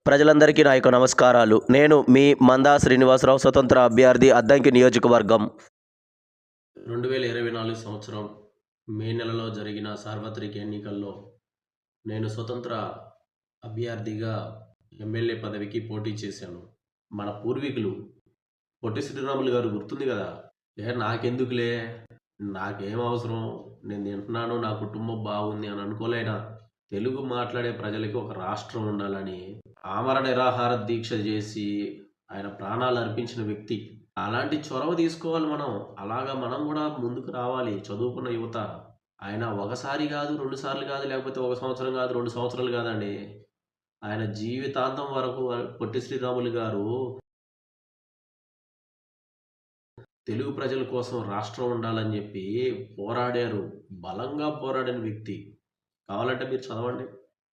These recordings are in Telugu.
ప్రజలందరికీ నా యొక్క నమస్కారాలు. నేను మీ మందా శ్రీనివాసరావు, స్వతంత్ర అభ్యర్థి, అద్దంకి నియోజకవర్గం. 2024 సంవత్సరం మే నెలలో జరిగిన సార్వత్రిక ఎన్నికల్లో నేను స్వతంత్ర అభ్యర్థిగా ఎమ్మెల్యే పదవికి పోటీ చేశాను. మన పూర్వీకులు పొట్టి శ్రీరాములు గారు గుర్తుంది కదా! నాకెందుకులే, నాకేం అవసరం, నేను తింటున్నాను, నా కుటుంబం బాగుంది అని అనుకోలేనా? తెలుగు మాట్లాడే ప్రజలకి ఒక రాష్ట్రం ఉండాలని ఆమర నిరాహార దీక్ష చేసి ఆయన ప్రాణాలు అర్పించిన వ్యక్తి. అలాంటి చొరవ తీసుకోవాలి మనం. అలాగా మనం కూడా ముందుకు రావాలి చదువుకున్న యువత. ఆయన ఒకసారి కాదు, 2 సార్లు కాదు, లేకపోతే 1 సంవత్సరం కాదు, 2 సంవత్సరాలు కాదండి. ఆయన జీవితాంతం వరకు పొట్టి శ్రీరాములు గారు తెలుగు ప్రజల కోసం రాష్ట్రం ఉండాలని చెప్పి పోరాడారు. బలంగా పోరాడిన వ్యక్తి. కావాలంటే మీరు చదవండి.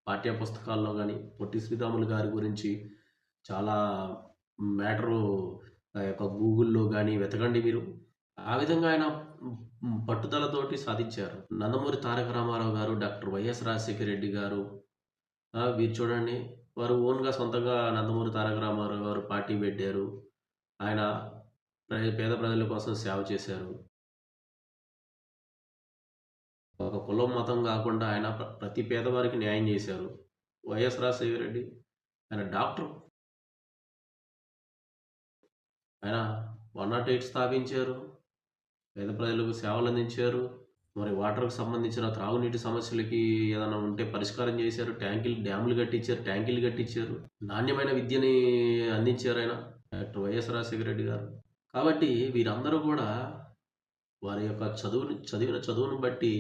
పాఠ్య పుస్తకాల్లో గానీ, పొట్టి శ్రీరాములు గారి గురించి చాలా మ్యాటరు యొక్క గూగుల్‌లో గానీ వెతకండి మీరు. ఆ విధంగా ఆయన పట్టుదలతోటి సాధించారు. నందమూరి తారక రామారావు గారు, డాక్టర్ వైఎస్ రాజశేఖర రెడ్డి గారు వీరు చూడండి. వారు ఓన్‌గా సొంతంగా నందమూరి తారక రామారావు గారు పార్టీ పెట్టారు. ఆయన పేద ప్రజల కోసం సేవ చేశారు. ఒక కులం, మతం కాకుండా ఆయన ప్రతి పేదవారికి న్యాయం చేశారు. వైఎస్ రాజశేఖర రెడ్డి ఆయన డాక్టర్. ఆయన 108 స్థాపించారు. పేద ప్రజలకు సేవలందించారు. మరి వాటర్‌కి సంబంధించిన త్రాగునీటి సమస్యలకి ఏదైనా ఉంటే పరిష్కారం చేశారు. డ్యాములు కట్టించారు, ట్యాంకులు కట్టించారు. నాణ్యమైన విద్యని అందించారాయన. డాక్టర్ వైఎస్ రాజశేఖర రెడ్డి గారు. కాబట్టి వీరందరూ కూడా వారి యొక్క చదివిన చదువును బట్టి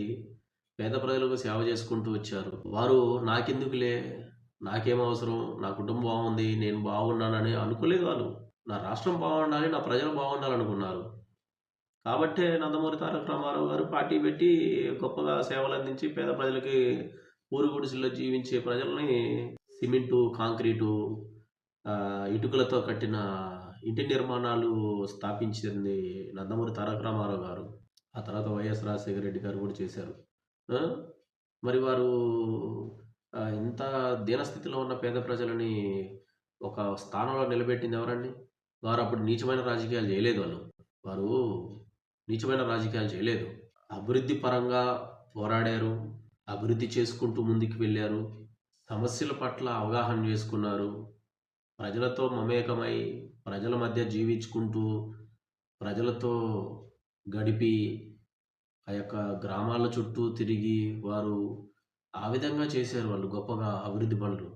పేద ప్రజలకు సేవ చేసుకుంటూ వచ్చారు. వారు నాకెందుకులే, నాకేం అవసరం, నా కుటుంబం బాగుంది, నేను బాగున్నానని అనుకోలేదు వాళ్ళు. నా రాష్ట్రం బాగుండాలి, నా ప్రజలు బాగుండాలనుకున్నారు. కాబట్టే నందమూరి తారక రామారావు గారు పార్టీ పెట్టి గొప్పగా సేవలు అందించి పేద ప్రజలకి పూరు గుడిసెల్లో జీవించే ప్రజల్ని సిమెంటు, కాంక్రీటు, ఇటుకలతో కట్టిన ఇంటి నిర్మాణాలు స్థాపించింది నందమూరి తారక రామారావు గారు. ఆ తర్వాత వైఎస్ రాజశేఖర రెడ్డి గారు కూడా చేశారు. మరి వారు ఇంత దీనస్థితిలో ఉన్న పేద ప్రజలని ఒక స్థానంలో నిలబెట్టింది ఎవరండి? వారు అప్పుడు నీచమైన రాజకీయాలు చేయలేదు వాళ్ళు. వారు నీచమైన రాజకీయాలు చేయలేదు. అభివృద్ధి పరంగా పోరాడారు. అభివృద్ధి చేసుకుంటూ ముందుకు వెళ్ళారు. సమస్యల పట్ల అవగాహన చేసుకున్నారు. ప్రజలతో మమేకమై, ప్రజల మధ్య జీవించుకుంటూ, ప్రజలతో గడిపి, ఆ యొక్క గ్రామాల చుట్టూ తిరిగి వారు ఆ విధంగా చేశారు వాళ్ళు గొప్పగా అభివృద్ధి పనులు.